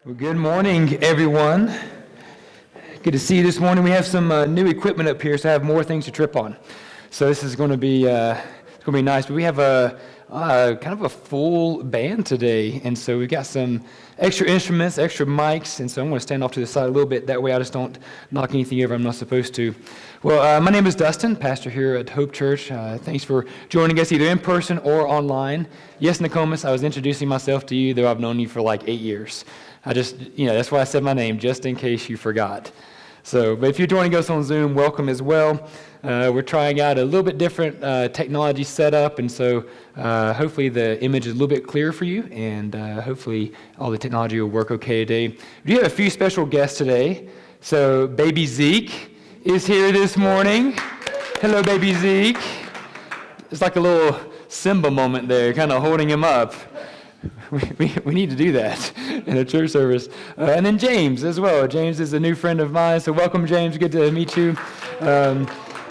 Well, good morning, everyone. Good to see you this morning. We have some new equipment up here, so I have more things to trip on. So this is going to be nice. But we have a kind of a full band today, and so we've got some extra instruments, extra mics, and so I'm going to stand off to the side a little bit. That way, I just don't knock anything over I'm not supposed to. Well, my name is Dustin, pastor here at Hope Church. Thanks for joining us either in person or online. Yes, Nokomis, I was introducing myself to you, though I've known you for like 8 years. That's why I said my name, just in case you forgot. But if you're joining us on Zoom, welcome as well. We're trying out a little bit different technology setup, and so hopefully the image is a little bit clearer for you, and hopefully all the technology will work okay today. We do have a few special guests today. So baby Zeke is here this morning. Hello, baby Zeke. It's like a little Simba moment there, kind of holding him up. We need to do that in a church service. And then James as well. James is a new friend of mine, so welcome, James. Good to meet you.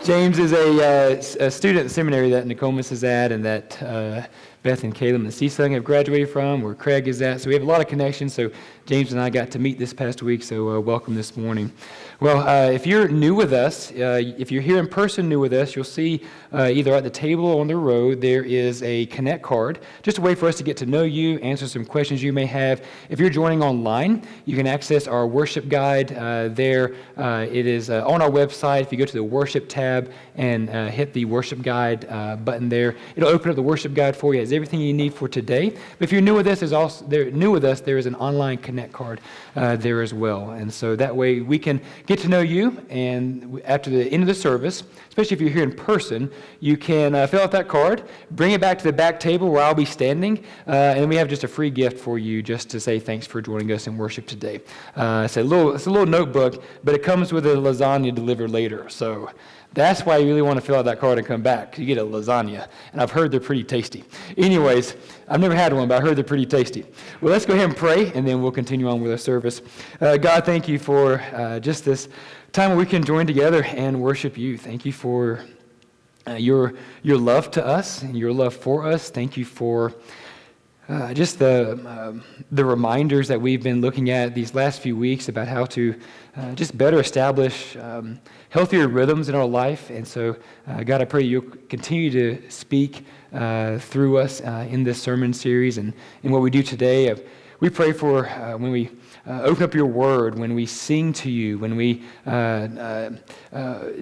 James is a student at seminary that Nokomis is at, and that Beth and Caleb and CCLI have graduated from, where Craig is at. So we have a lot of connections. So James and I got to meet this past week, so welcome this morning. Well, if you're new with us, if you're here in person new with us, you'll see either at the table or on the road, there is a Connect card, just a way for us to get to know you, answer some questions you may have. If you're joining online, you can access our worship guide there. It is on our website. If you go to the worship tab and hit the worship guide button there, it'll open up the worship guide for you. It has everything you need for today. But if you're new with us, there is an online Connect card there as well. And so that way we can get to know you, and after the end of the service, especially if you're here in person, you can fill out that card, bring it back to the back table where I'll be standing, and we have just a free gift for you just to say thanks for joining us in worship today. It's a little notebook, but it comes with a lasagna delivered later. So that's why you really want to fill out that card and come back. You get a lasagna, and I've heard they're pretty tasty. Anyways, I've never had one, but I heard they're pretty tasty. Well, let's go ahead and pray, and then we'll continue on with our service. God, thank you for just this time where we can join together and worship you. Thank you for your love to us and your love for us. Thank you for just the reminders that we've been looking at these last few weeks about how to just better establish healthier rhythms in our life. And so, God, I pray you'll continue to speak through us in this sermon series and in what we do today. We pray for when we open up your word, when we sing to you, when we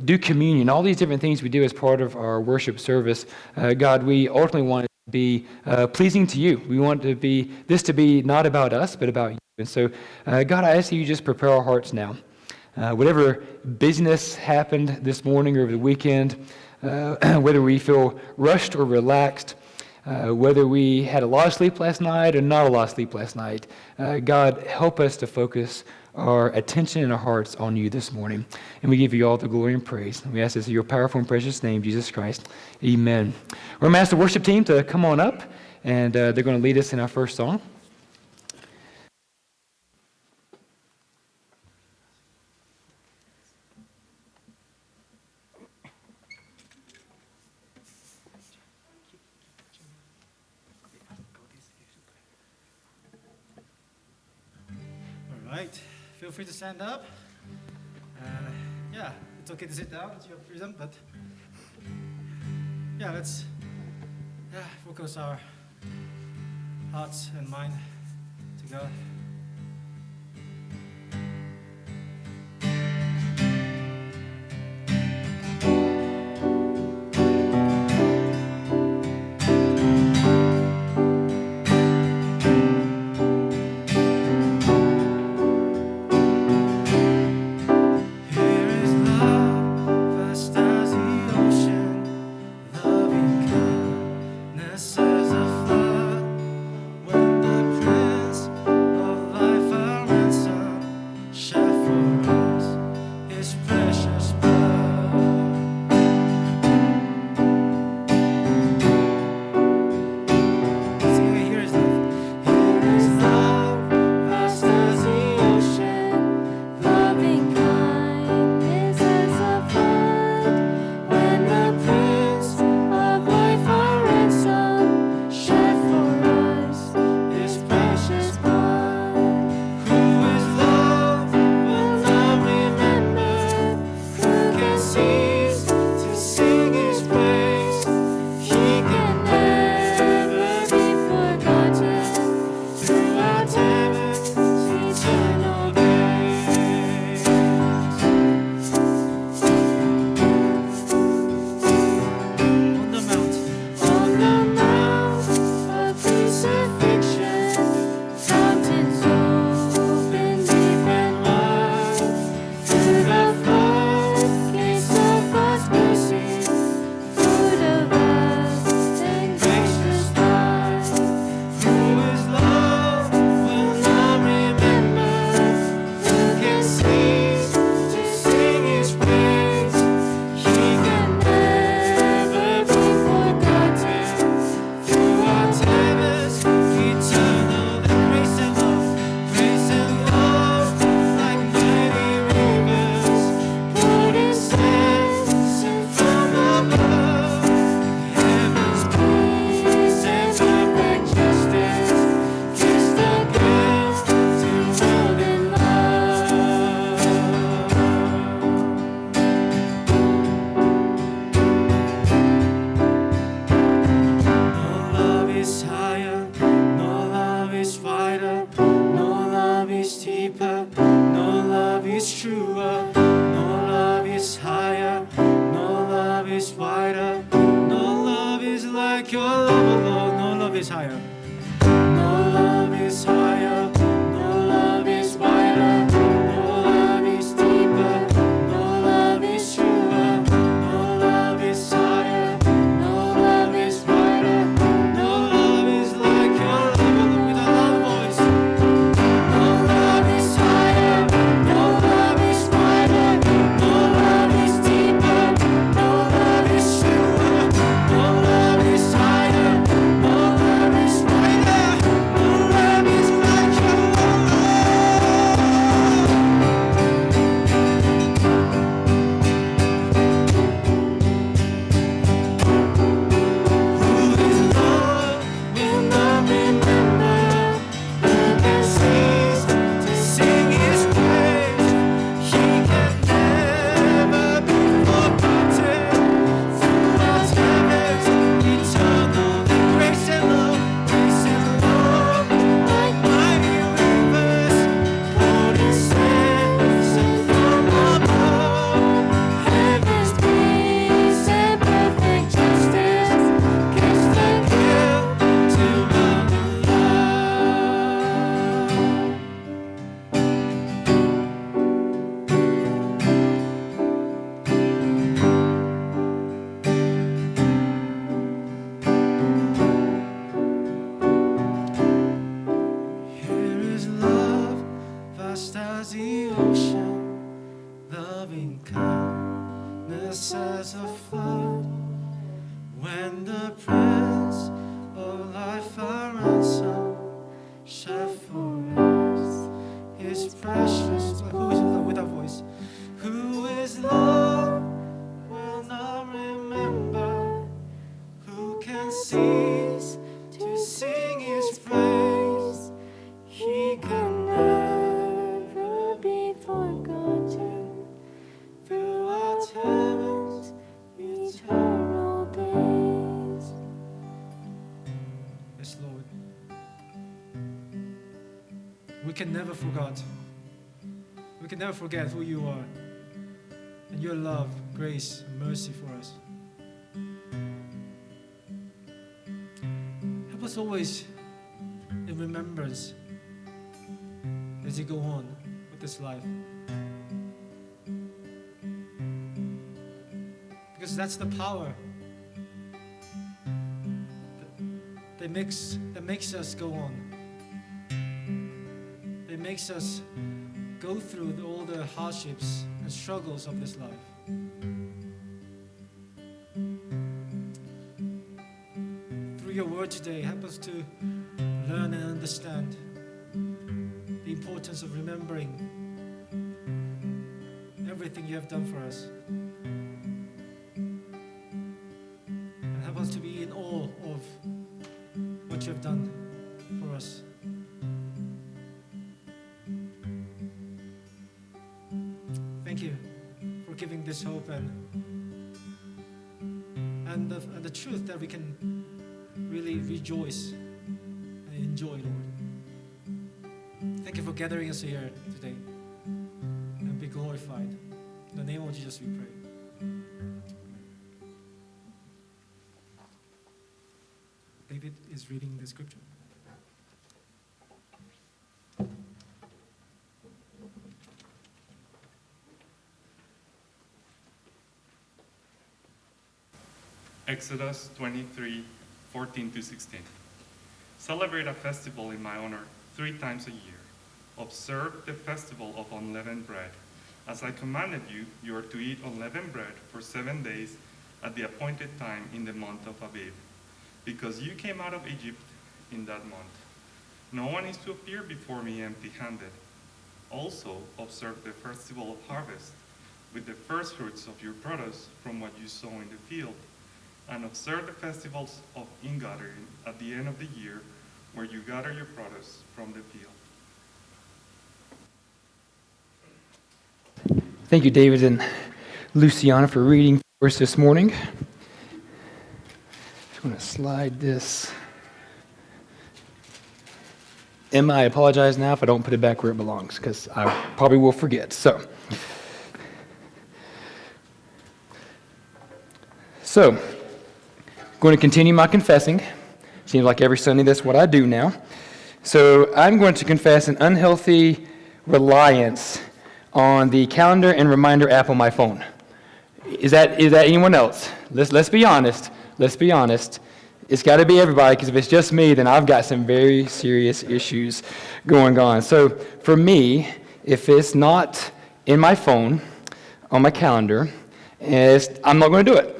do communion, all these different things we do as part of our worship service. God, we ultimately want it to be pleasing to you. We want this to be not about us, but about you. And so, God, I ask that you just prepare our hearts now. Whatever business happened this morning or over the weekend, whether we feel rushed or relaxed, whether we had a lot of sleep last night or not a lot of sleep last night, God, help us to focus our attention and our hearts on you this morning. And we give you all the glory and praise. We ask this in your powerful and precious name, Jesus Christ. Amen. We're going to ask the worship team to come on up, and they're going to lead us in our first song. Right, feel free to stand up. It's okay to sit down, it's your freedom, but let's focus our hearts and mind to God. As a flood, when the Prince is higher, no love is wider, no love is deeper, no love is truer, no love is higher, no love is wider, no love is like your love alone, no love is higher. No love is higher, no love is wider, no love is deeper, no love is truer, no love is higher, no love is wider, no love is like your love with a loud voice. No love is higher, no love is wider, no love is deeper, no love is truer, no love is higher, no love is wider, no love is like your Who is love will not remember, who can cease to sing his praise. He can never be forgotten. Throughout heaven's eternal grace and love, like mighty rivers, poured in steps and from above. Heaven's peace and perfect justice gives the gift to love and Here is love, vast as the ocean, loving kindness as a flood. When the Prince of Life our ransom shall for us His precious blood. Who is love with our voice? Who is love will not remember, who can cease to sing His praise. He can never be forgotten throughout heaven's eternal days. Yes, Lord. We can never forget. We can never forget who you are and your love, grace, and mercy for us. Help us always in remembrance as you go on with this life. Because that's the power that makes us go on. It makes us go through all the hardships and struggles of this life. Through your word today, help us to learn and understand the importance of remembering everything you have done for us. And help us to be in awe of what you have done for us. Thank you for giving this hope and the truth that we can really rejoice and enjoy, Lord. Thank you for gathering us here today and be glorified. In the name of Jesus we pray. David is reading the scripture. Exodus 23:14-16. Celebrate a festival in my honor 3 times a year. Observe the festival of unleavened bread. As I commanded you, you are to eat unleavened bread for 7 days at the appointed time in the month of Abib, because you came out of Egypt in that month. No one is to appear before me empty-handed. Also, observe the festival of harvest with the first fruits of your produce from what you sow in the field. And observe the festivals of ingathering at the end of the year, where you gather your produce from the field. Thank you, David and Luciana, for reading for us this morning. Just want to slide this Emma, I apologize now if I don't put it back where it belongs, because I probably will forget. So, going to continue my confessing. Seems like every Sunday that's what I do now. So I'm going to confess an unhealthy reliance on the calendar and reminder app on my phone. Is that anyone else? Let's be honest. Let's be honest. It's got to be everybody, because if it's just me, then I've got some very serious issues going on. So for me, if it's not in my phone, on my calendar, I'm not going to do it.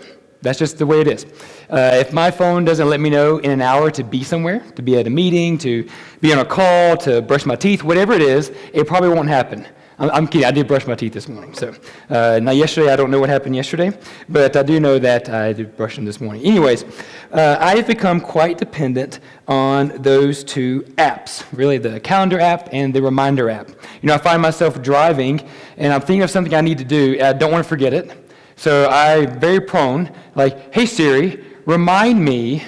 That's just the way it is. If my phone doesn't let me know in an hour to be somewhere, to be at a meeting, to be on a call, to brush my teeth, whatever it is, it probably won't happen. I'm kidding. I did brush my teeth this morning. So now yesterday, I don't know what happened yesterday, but I do know that I did brush them this morning. Anyways, I have become quite dependent on those two apps, really the calendar app and the reminder app. I find myself driving, and I'm thinking of something I need to do, and I don't want to forget it. So I'm very prone, like, hey Siri, remind me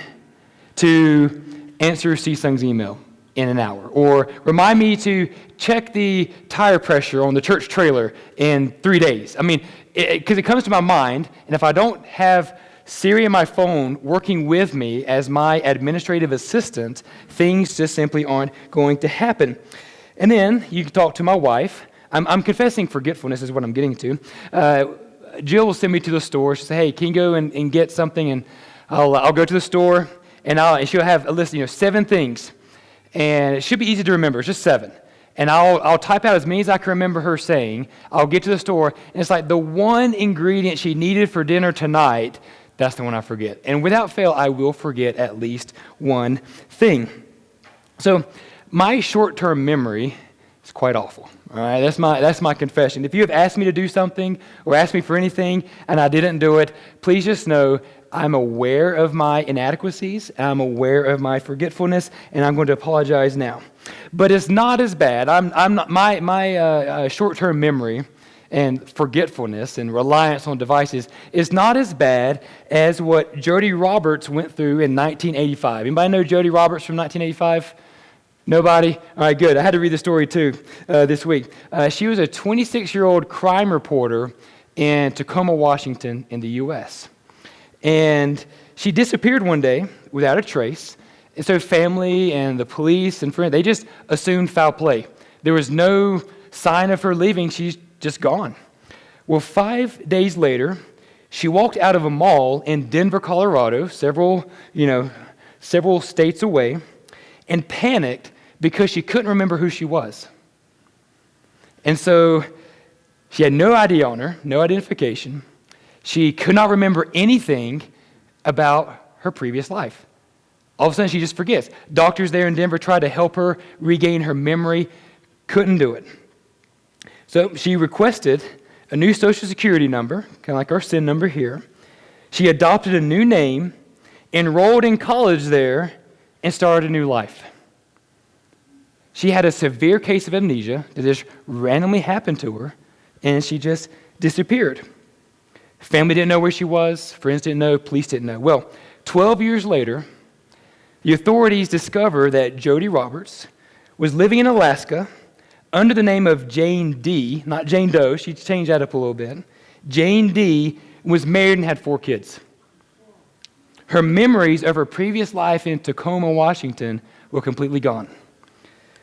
to answer C-Sung's email in an hour. Or remind me to check the tire pressure on the church trailer in 3 days. I mean, because it comes to my mind, and if I don't have Siri on my phone working with me as my administrative assistant, things just simply aren't going to happen. And then you can talk to my wife. I'm confessing forgetfulness is what I'm getting to. Jill will send me to the store. She'll say, hey, can you go and get something? And I'll go to the store, and she'll have a list of 7 things. And it should be easy to remember. It's just 7. And I'll type out as many as I can remember her saying. I'll get to the store, and it's like the one ingredient she needed for dinner tonight, that's the one I forget. And without fail, I will forget at least one thing. So my short-term memory is quite awful. All right, that's my confession. If you have asked me to do something or asked me for anything and I didn't do it, please just know I'm aware of my inadequacies, I'm aware of my forgetfulness, and I'm going to apologize now. But it's not as bad. I'm not my short-term memory and forgetfulness and reliance on devices is not as bad as what Jody Roberts went through in 1985. Anybody know Jody Roberts from 1985? Nobody? All right, good. I had to read the story too this week. She was a 26-year-old crime reporter in Tacoma, Washington, in the U.S. And she disappeared one day without a trace. And so family and the police and friends, they just assumed foul play. There was no sign of her leaving. She's just gone. Well, 5 days later, she walked out of a mall in Denver, Colorado, several states away, and panicked because she couldn't remember who she was. And so she had no ID on her, no identification. She could not remember anything about her previous life. All of a sudden, she just forgets. Doctors there in Denver tried to help her regain her memory, couldn't do it. So she requested a new Social Security number, kind of like our SIN number here. She adopted a new name, enrolled in college there, and started a new life. She had a severe case of amnesia that just randomly happened to her, and she just disappeared. Family didn't know where she was, friends didn't know, police didn't know. Well, 12 years later, the authorities discovered that Jody Roberts was living in Alaska under the name of Jane D., not Jane Doe, she changed that up a little bit. Jane D. was married and had 4 kids. Her memories of her previous life in Tacoma, Washington were completely gone.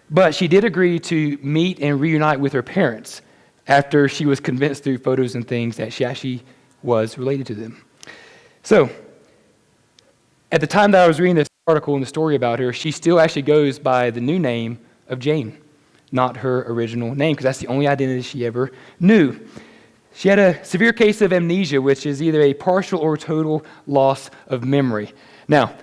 But she did agree to meet and reunite with her parents after she was convinced through photos and things that she actually was related to them. So, at the time that I was reading this article and the story about her, she still actually goes by the new name of Jane, not her original name, because that's the only identity she ever knew. She had a severe case of amnesia, which is either a partial or total loss of memory. Now,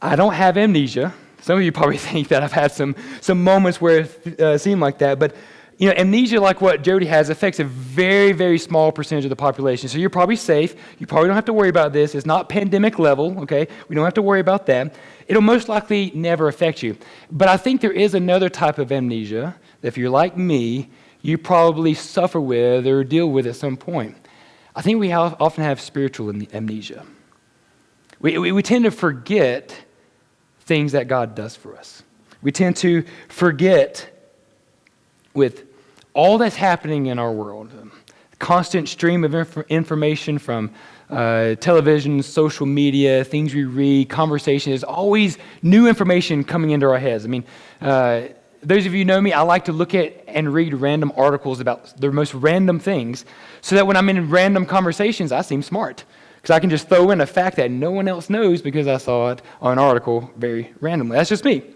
I don't have amnesia. Some of you probably think that I've had some moments where it seemed like that, but amnesia, like what Jody has, affects a very, very small percentage of the population. So you're probably safe. You probably don't have to worry about this. It's not pandemic level, okay? We don't have to worry about that. It'll most likely never affect you. But I think there is another type of amnesia that if you're like me, you probably suffer with or deal with at some point. I think we often have spiritual amnesia. We tend to forget things that God does for us. We tend to forget with all that's happening in our world, constant stream of information from television, social media, things we read, conversation. There's always new information coming into our heads. I mean, those of you who know me, I like to look at and read random articles about the most random things so that when I'm in random conversations, I seem smart. Because I can just throw in a fact that no one else knows because I saw it on an article very randomly. That's just me.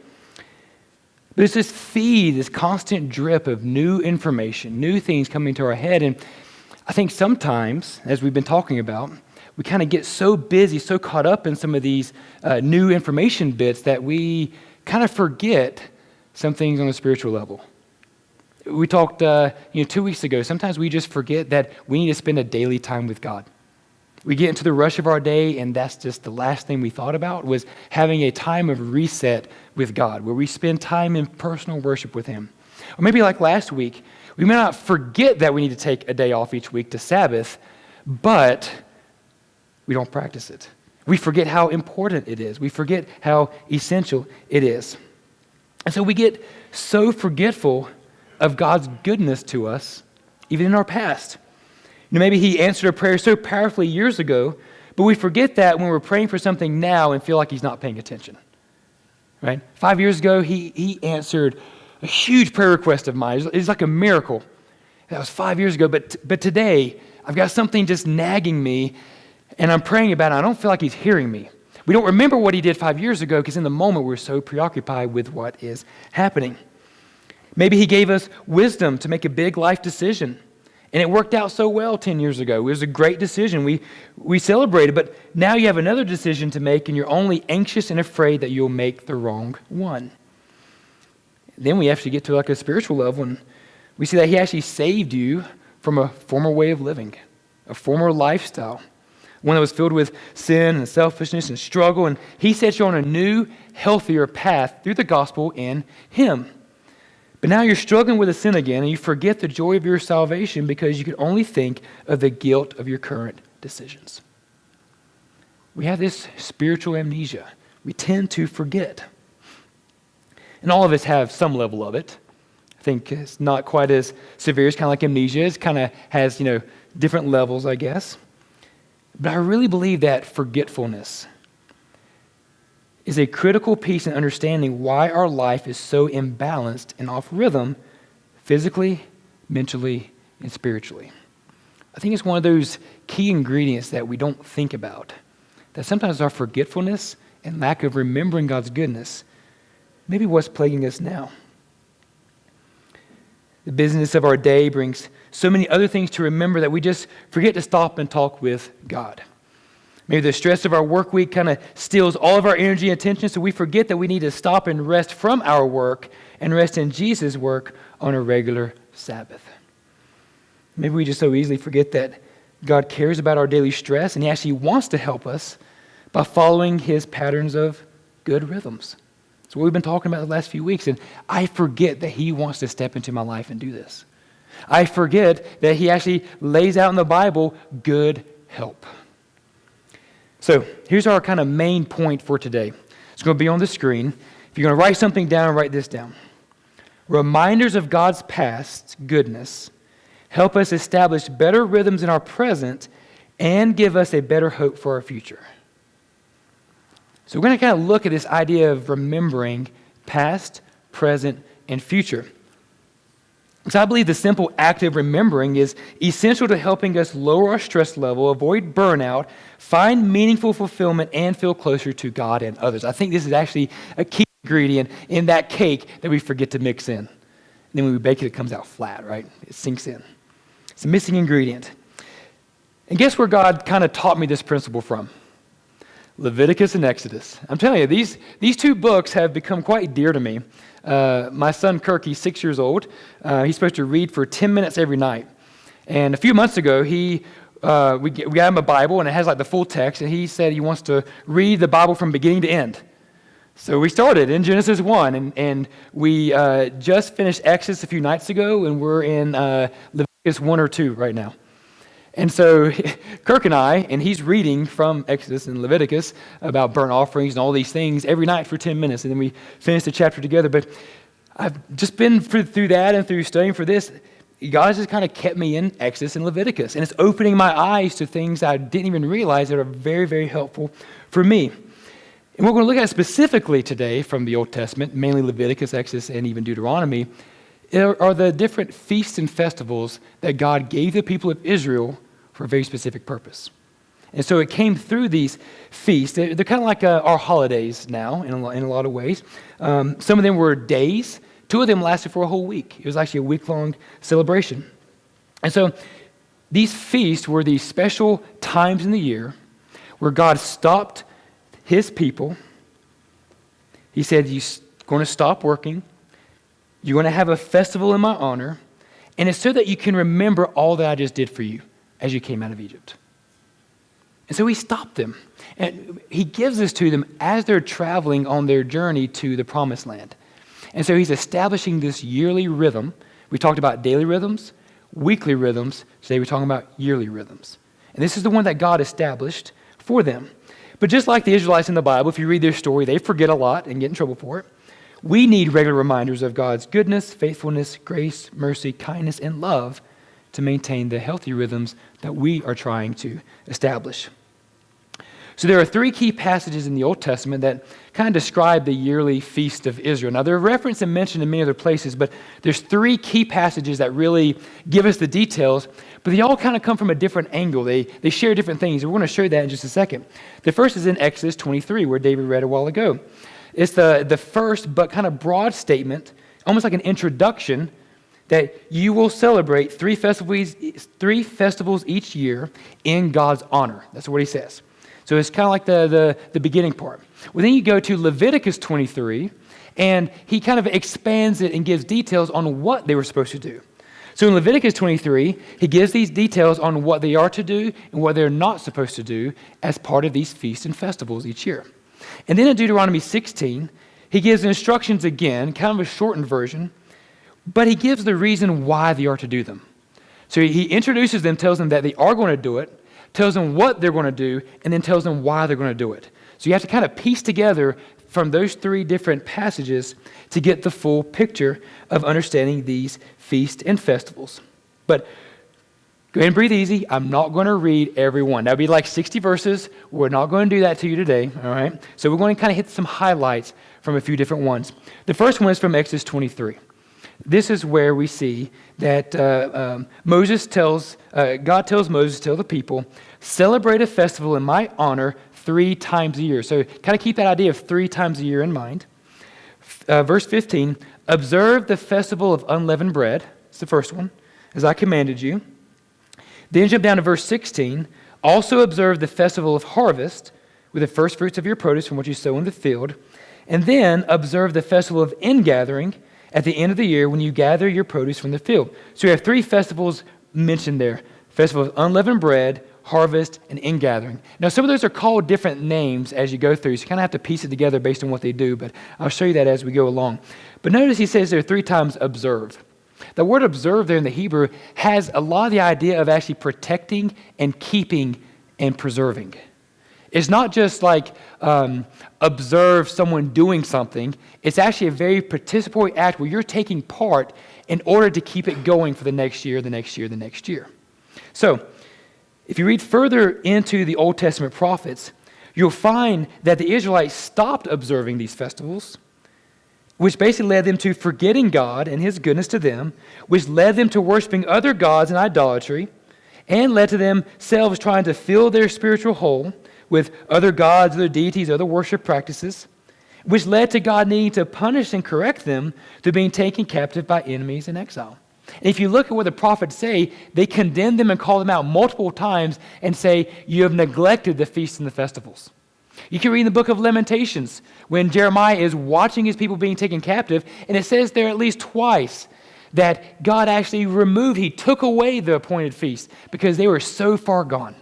But it's this feed, this constant drip of new information, new things coming to our head. And I think sometimes, as we've been talking about, we kind of get so busy, so caught up in some of these new information bits that we kind of forget some things on a spiritual level. We talked 2 weeks ago, sometimes we just forget that we need to spend a daily time with God. We get into the rush of our day, and that's just the last thing we thought about was having a time of reset with God, where we spend time in personal worship with Him. Or maybe like last week, we may not forget that we need to take a day off each week to Sabbath, but we don't practice it. We forget how important it is. We forget how essential it is. And so we get so forgetful of God's goodness to us, even in our past. Maybe He answered a prayer so powerfully years ago, but we forget that when we're praying for something now and feel like He's not paying attention. Right? 5 years ago, He answered a huge prayer request of mine. It's like a miracle. That was 5 years ago, but today, I've got something just nagging me, and I'm praying about it. I don't feel like He's hearing me. We don't remember what He did 5 years ago because in the moment, we're so preoccupied with what is happening. Maybe He gave us wisdom to make a big life decision. And it worked out so well 10 years ago. It was a great decision. We celebrated, but now you have another decision to make, and you're only anxious and afraid that you'll make the wrong one. Then we actually get to like a spiritual level, and we see that He actually saved you from a former way of living, a former lifestyle, one that was filled with sin and selfishness and struggle, and He set you on a new, healthier path through the gospel in Him. But now you're struggling with a sin again, and you forget the joy of your salvation because you can only think of the guilt of your current decisions. We have this spiritual amnesia. We tend to forget. And all of us have some level of it. I think it's not quite as severe. It's kind of like amnesia. It kind of has, different levels, I guess. But I really believe that forgetfulness is a critical piece in understanding why our life is so imbalanced and off rhythm physically, mentally, and spiritually. I think it's one of those key ingredients that we don't think about, that sometimes our forgetfulness and lack of remembering God's goodness may be what's plaguing us now. The busyness of our day brings so many other things to remember that we just forget to stop and talk with God. Maybe the stress of our work week kind of steals all of our energy and attention, so we forget that we need to stop and rest from our work and rest in Jesus' work on a regular Sabbath. Maybe we just so easily forget that God cares about our daily stress, and He actually wants to help us by following His patterns of good rhythms. That's what we've been talking about the last few weeks, and I forget that He wants to step into my life and do this. I forget that He actually lays out in the Bible good help. So here's our kind of main point for today. It's going to be on the screen. If you're going to write something down, write this down. Reminders of God's past goodness help us establish better rhythms in our present and give us a better hope for our future. So we're going to kind of look at this idea of remembering past, present, and future. So I believe the simple act of remembering is essential to helping us lower our stress level, avoid burnout, find meaningful fulfillment, and feel closer to God and others. I think this is actually a key ingredient in that cake that we forget to mix in. And then when we bake it, it comes out flat, right? It sinks in. It's a missing ingredient. And guess where God kind of taught me this principle from? Leviticus and Exodus. I'm telling you, these two books have become quite dear to me. My son Kirk, he's 6 years old. He's supposed to read for 10 minutes every night. And a few months ago, we got him a Bible, and it has like the full text, and he said he wants to read the Bible from beginning to end. So we started in Genesis 1, and we just finished Exodus a few nights ago, and we're in Leviticus 1 or 2 right now. And so Kirk and he's reading from Exodus and Leviticus about burnt offerings and all these things every night for 10 minutes, and then we finish the chapter together. But I've just been through that and through studying for this. God has just kind of kept me in Exodus and Leviticus, and it's opening my eyes to things I didn't even realize that are very, very helpful for me. And what we're going to look at specifically today from the Old Testament, mainly Leviticus, Exodus, and even Deuteronomy, are the different feasts and festivals that God gave the people of Israel for a very specific purpose. And so it came through these feasts. They're kind of like our holidays now in a lot of ways. Some of them were days. 2 of them lasted for a whole week. It was actually a week-long celebration. And so these feasts were these special times in the year where God stopped his people. He said, you're going to stop working. You're going to have a festival in my honor. And it's so that you can remember all that I just did for you as you came out of Egypt. And so he stopped them. And he gives this to them as they're traveling on their journey to the promised land. And so he's establishing this yearly rhythm. We talked about daily rhythms, weekly rhythms. Today we're talking about yearly rhythms. And this is the one that God established for them. But just like the Israelites in the Bible, if you read their story, they forget a lot and get in trouble for it. We need regular reminders of God's goodness, faithfulness, grace, mercy, kindness, and love to maintain the healthy rhythms that we are trying to establish. So there are 3 key passages in the Old Testament that kind of describe the yearly feast of Israel. Now, they're referenced and mentioned in many other places, but there's 3 key passages that really give us the details, but they all kind of come from a different angle. They share different things, and we're going to show that in just a second. The first is in Exodus 23, where David read a while ago. It's the first but kind of broad statement, almost like an introduction, that you will celebrate 3 festivals each year in God's honor. That's what he says. So it's kind of like the beginning part. Well, then you go to Leviticus 23, and he kind of expands it and gives details on what they were supposed to do. So in Leviticus 23, he gives these details on what they are to do and what they're not supposed to do as part of these feasts and festivals each year. And then in Deuteronomy 16, he gives instructions again, kind of a shortened version, but he gives the reason why they are to do them. So he introduces them, tells them that they are going to do it, tells them what they're going to do, and then tells them why they're going to do it. So you have to kind of piece together from those 3 different passages to get the full picture of understanding these feasts and festivals. But go ahead and breathe easy. I'm not going to read every one. That would be like 60 verses. We're not going to do that to you today, all right? So we're going to kind of hit some highlights from a few different ones. The first one is from Exodus 23. This is where we see that God tells Moses, tell the people, celebrate a festival in my honor 3 times a year. So kind of keep that idea of 3 times a year in mind. Verse 15, observe the festival of unleavened bread. It's the first one, as I commanded you. Then jump down to verse 16, also observe the festival of harvest with the first fruits of your produce from what you sow in the field. And then observe the festival of ingathering at the end of the year when you gather your produce from the field. So we have 3 festivals mentioned there. Festival of unleavened bread, harvest, and ingathering. Now some of those are called different names as you go through, so you kind of have to piece it together based on what they do, but I'll show you that as we go along. But notice he says there 3 times observe. The word observe there in the Hebrew has a lot of the idea of actually protecting and keeping and preserving. It's not just like observe someone doing something. It's actually a very participatory act where you're taking part in order to keep it going for the next year, the next year, the next year. So if you read further into the Old Testament prophets, you'll find that the Israelites stopped observing these festivals, which basically led them to forgetting God and his goodness to them, which led them to worshiping other gods and idolatry, and led to themselves trying to fill their spiritual hole with other gods, other deities, other worship practices, which led to God needing to punish and correct them through being taken captive by enemies in exile. And if you look at what the prophets say, they condemn them and call them out multiple times and say, you have neglected the feasts and the festivals. You can read in the book of Lamentations when Jeremiah is watching his people being taken captive, and it says there at least twice that God actually he took away the appointed feasts because they were so far gone.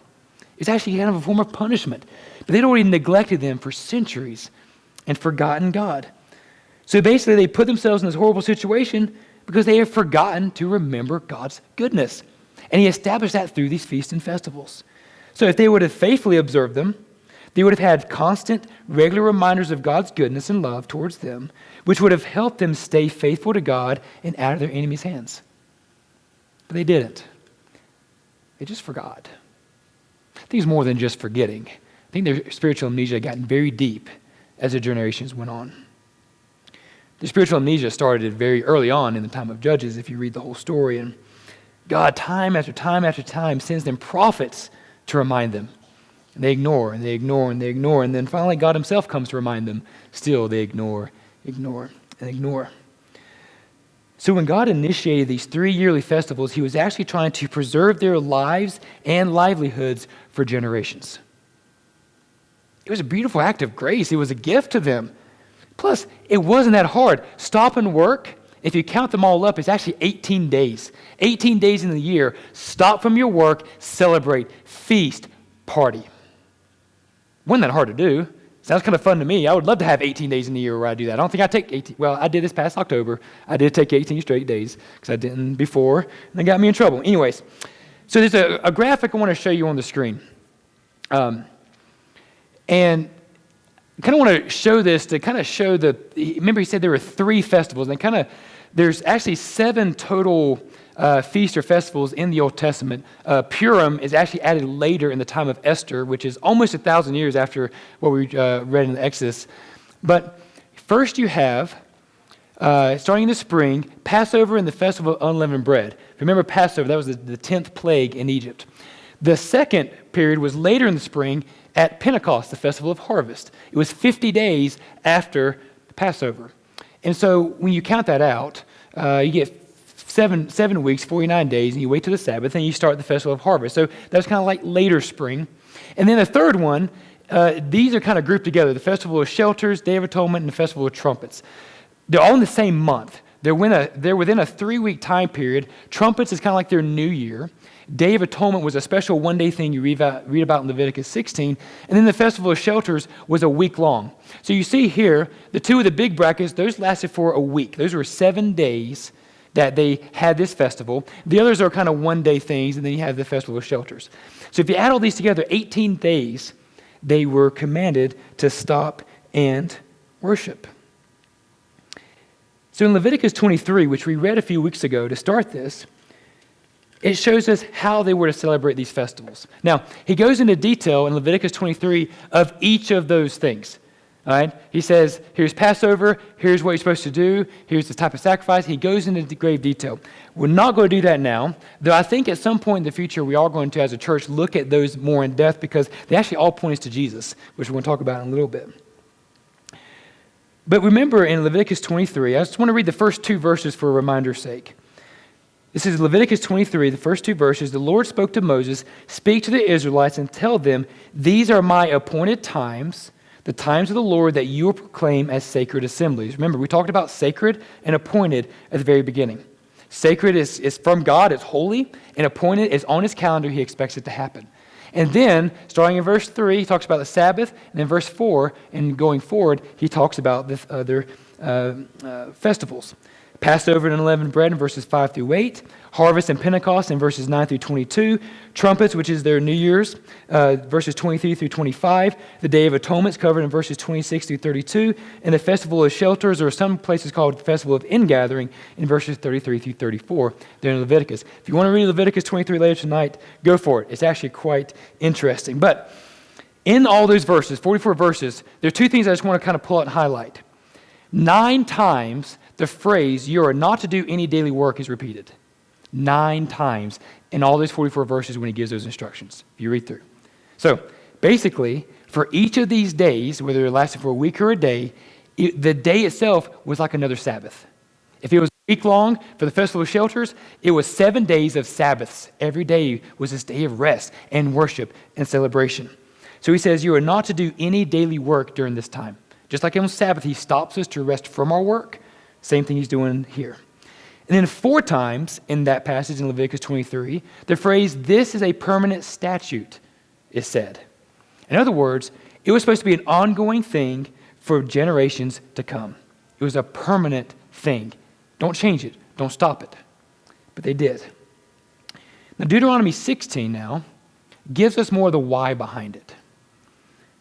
It's actually kind of a form of punishment. But they'd already neglected them for centuries and forgotten God. So basically they put themselves in this horrible situation because they have forgotten to remember God's goodness. And he established that through these feasts and festivals. So if they would have faithfully observed them, they would have had constant, regular reminders of God's goodness and love towards them, which would have helped them stay faithful to God and out of their enemies' hands. But they didn't. They just forgot. I think it's more than just forgetting. I think their spiritual amnesia had gotten very deep as the generations went on. The spiritual amnesia started very early on in the time of Judges, if you read the whole story. And God, time after time after time, sends them prophets to remind them. And they ignore, and they ignore, and they ignore. And then finally God himself comes to remind them. Still they ignore, and ignore. So when God initiated these 3 yearly festivals, he was actually trying to preserve their lives and livelihoods for generations. It was a beautiful act of grace. It was a gift to them. Plus, it wasn't that hard. Stop and work, if you count them all up, it's actually 18 days. 18 days in the year. Stop from your work, celebrate, feast, party. Wasn't that hard to do. Sounds kind of fun to me. I would love to have 18 days in the year where I do that. I don't think I take 18. Well, I did this past October. I did take 18 straight days because I didn't before, and they got me in trouble. Anyways, so there's a graphic I want to show you on the screen. And I kind of want to show this to kind of show remember he said there were 3 festivals, and there's actually 7 total feasts or festivals in the Old Testament. Purim is actually added later in the time of Esther, which is almost 1,000 years after what we read in the Exodus. But first you have, starting in the spring, Passover and the Festival of Unleavened Bread. Remember Passover, that was the 10th plague in Egypt. The second period was later in the spring at Pentecost, the Festival of Harvest. It was 50 days after Passover. And so when you count that out, you get 7 weeks, 49 days, and you wait till the Sabbath, and you start the Festival of Harvest. So that was kind of like later spring. And then the third one, these are kind of grouped together. The Festival of Shelters, Day of Atonement, and the Festival of Trumpets. They're all in the same month. They're within a 3-week time period. Trumpets is kind of like their new year. Day of Atonement was a special one-day thing you read about in Leviticus 16. And then the Festival of Shelters was a week long. So you see here, the 2 of the big brackets, those lasted for a week. Those were 7 days that they had this festival. The others are kind of one-day things, and then you have the Festival of Shelters. So if you add all these together, 18 days, they were commanded to stop and worship. So in Leviticus 23, which we read a few weeks ago to start this, it shows us how they were to celebrate these festivals. Now, he goes into detail in Leviticus 23 of each of those things. All right? He says, here's Passover, here's what you're supposed to do, here's the type of sacrifice. He goes into grave detail. We're not going to do that now, though I think at some point in the future we are going to, as a church, look at those more in depth because they actually all point us to Jesus, which we're going to talk about in a little bit. But remember in Leviticus 23, I just want to read the first 2 verses for a reminder's sake. This is Leviticus 23, the first 2 verses. The Lord spoke to Moses, "Speak to the Israelites and tell them, these are my appointed times, the times of the Lord that you will proclaim as sacred assemblies." Remember, we talked about sacred and appointed at the very beginning. Sacred is from God, it's holy, and appointed is on his calendar, he expects it to happen. And then, starting in verse 3, he talks about the Sabbath, and in verse 4, and going forward, he talks about the other festivals. Passover and unleavened bread in verses 5 through 8, harvest and Pentecost in verses 9 through 22, trumpets, which is their New Year's, verses 23 through 25, the Day of Atonement is covered in verses 26 through 32, and the Festival of Shelters, or some places called the Festival of Ingathering, in verses 33 through 34, there in Leviticus. If you want to read Leviticus 23 later tonight, go for it. It's actually quite interesting. But in all those verses, 44 verses, there are 2 things I just want to kind of pull out and highlight. 9 times the phrase, "you are not to do any daily work," is repeated. 9 times in all those 44 verses when he gives those instructions, if you read through. So basically, for each of these days, whether it lasted for a week or a day, the day itself was like another Sabbath. If it was a week long for the Festival of Shelters, it was 7 days of Sabbaths. Every day was this day of rest and worship and celebration. So he says, you are not to do any daily work during this time. Just like on Sabbath, he stops us to rest from our work. Same thing he's doing here. And then 4 times in that passage in Leviticus 23, the phrase, "this is a permanent statute," is said. In other words, it was supposed to be an ongoing thing for generations to come. It was a permanent thing. Don't change it. Don't stop it. But they did. Now, Deuteronomy 16 now gives us more of the why behind it.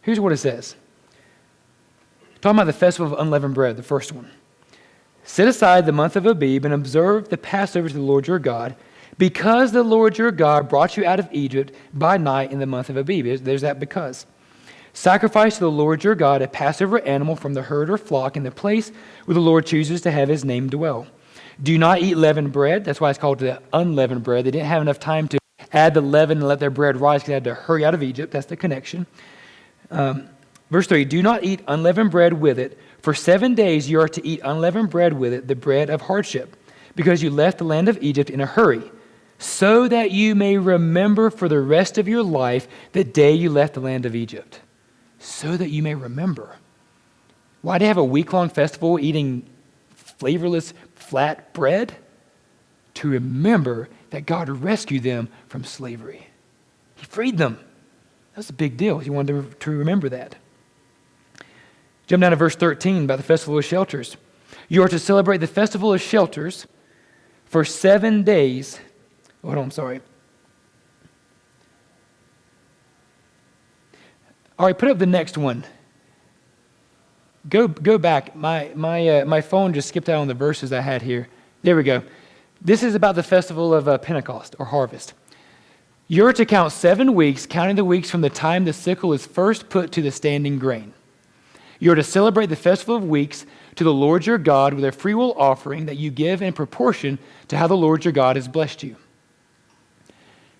Here's what it says. Talking about the festival of unleavened bread, the first one. Set aside the month of Abib and observe the Passover to the Lord your God, because the Lord your God brought you out of Egypt by night in the month of Abib. There's that because. Sacrifice to the Lord your God a Passover animal from the herd or flock in the place where the Lord chooses to have his name dwell. Do not eat leavened bread. That's why it's called the unleavened bread. They didn't have enough time to add the leaven and let their bread rise because they had to hurry out of Egypt. That's the connection. Verse 3, do not eat unleavened bread with it. For 7 days you are to eat unleavened bread with it, the bread of hardship, because you left the land of Egypt in a hurry, so that you may remember for the rest of your life the day you left the land of Egypt. So that you may remember. Why do they have a week-long festival eating flavorless, flat bread? To remember that God rescued them from slavery. He freed them. That's a big deal. He wanted them to remember that. Jump down to verse 13 about the Festival of Shelters. You are to celebrate the Festival of Shelters for 7 days. Oh, hold on, I'm sorry. All right, put up the next one. Go back. My phone just skipped out on the verses I had here. There we go. This is about the festival of Pentecost or harvest. You're to count 7 weeks, counting the weeks from the time the sickle is first put to the standing grain. You're to celebrate the festival of weeks to the Lord your God with a freewill offering that you give in proportion to how the Lord your God has blessed you.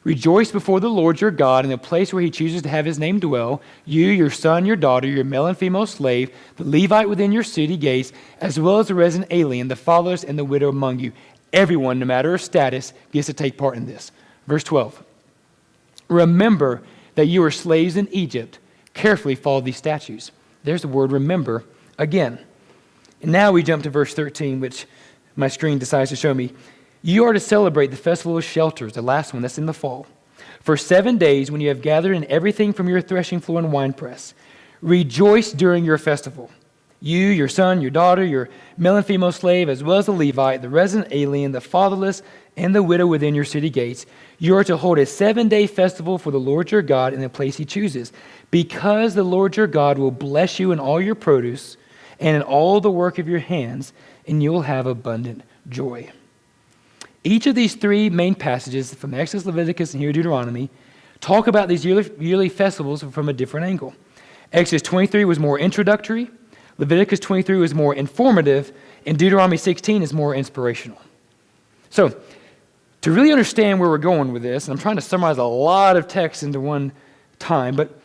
Rejoice before the Lord your God in the place where he chooses to have his name dwell, you, your son, your daughter, your male and female slave, the Levite within your city gates, as well as the resident alien, the fatherless, and the widow among you. Everyone, no matter her status, gets to take part in this. Verse 12. Remember that you were slaves in Egypt. Carefully follow these statutes. There's the word remember again. And now we jump to verse 13, which my screen decides to show me. You are to celebrate the festival of shelters, the last one that's in the fall, for 7 days when you have gathered in everything from your threshing floor and winepress. Rejoice during your festival. You, your son, your daughter, your male and female slave, as well as the Levite, the resident alien, the fatherless, and the widow within your city gates. You are to hold a 7-day festival for the Lord your God in the place he chooses, because the Lord your God will bless you in all your produce and in all the work of your hands, and you will have abundant joy. Each of these 3 main passages from Exodus, Leviticus, and here Deuteronomy talk about these yearly festivals from a different angle. Exodus 23 was more introductory, Leviticus 23 was more informative, and Deuteronomy 16 is more inspirational. So, to really understand where we're going with this, and I'm trying to summarize a lot of text into one time, but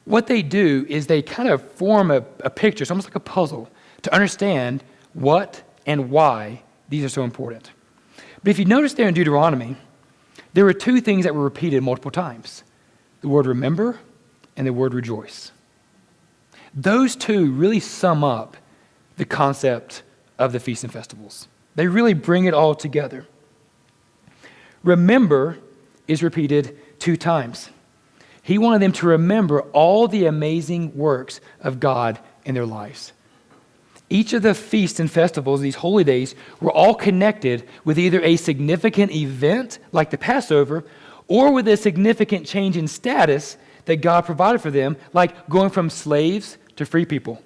what they do is they kind of form a picture, it's almost like a puzzle, to understand what and why these are so important. But if you notice there in Deuteronomy, there were 2 things that were repeated multiple times. The word remember and the word rejoice. Those 2 really sum up the concept of the feasts and festivals. They really bring it all together. Remember is repeated 2 times. He wanted them to remember all the amazing works of God in their lives. Each of the feasts and festivals, these holy days, were all connected with either a significant event, like the Passover, or with a significant change in status that God provided for them, like going from slaves to free people.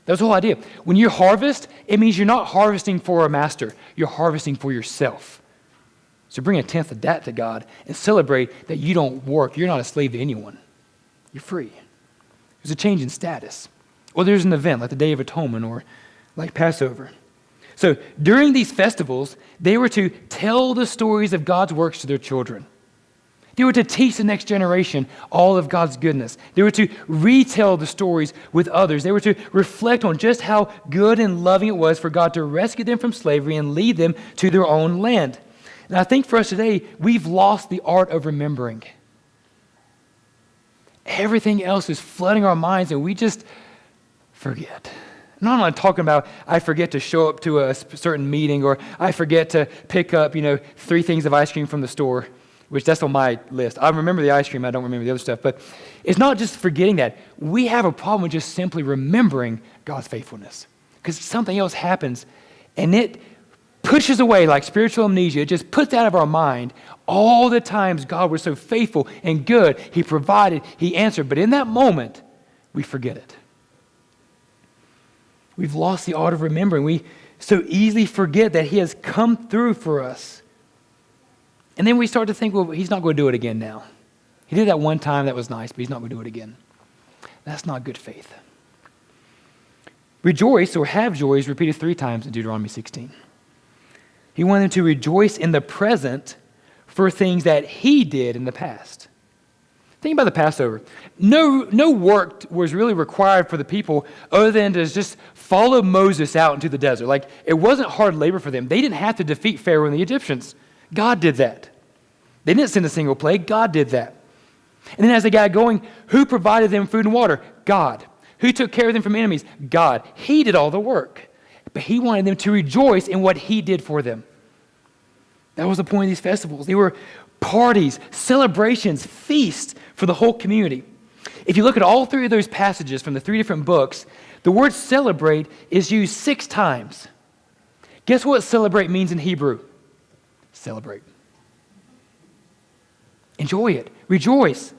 That's the whole idea. When you harvest, it means you're not harvesting for a master. You're harvesting for yourself. So bring 1/10 of that to God and celebrate that you don't work. You're not a slave to anyone. You're free. There's a change in status. Or there's an event like the Day of Atonement or like Passover. So during these festivals, they were to tell the stories of God's works to their children. They were to teach the next generation all of God's goodness. They were to retell the stories with others. They were to reflect on just how good and loving it was for God to rescue them from slavery and lead them to their own land. And I think for us today, we've lost the art of remembering. Everything else is flooding our minds and we just forget. I'm not talking about I forget to show up to a certain meeting or I forget to pick up, 3 things of ice cream from the store, which that's on my list. I remember the ice cream, I don't remember the other stuff. But it's not just forgetting that. We have a problem with just simply remembering God's faithfulness because something else happens and it pushes away like spiritual amnesia. It just puts out of our mind all the times God was so faithful and good. He provided, He answered. But in that moment, we forget it. We've lost the art of remembering. We so easily forget that He has come through for us. And then we start to think, well, He's not going to do it again now. He did that one time, that was nice, but He's not going to do it again. That's not good faith. Rejoice or have joy is repeated 3 times in Deuteronomy 16. He wanted them to rejoice in the present for things that He did in the past. Think about the Passover. No work was really required for the people other than to just follow Moses out into the desert. Like, it wasn't hard labor for them. They didn't have to defeat Pharaoh and the Egyptians. God did that. They didn't send a single plague. God did that. And then as they got going, who provided them food and water? God. Who took care of them from enemies? God. He did all the work. But He wanted them to rejoice in what He did for them. That was the point of these festivals. They were parties, celebrations, feasts for the whole community. If you look at all 3 of those passages from the 3 different books, the word celebrate is used 6 times. Guess what celebrate means in Hebrew? Celebrate. Enjoy it. Rejoice.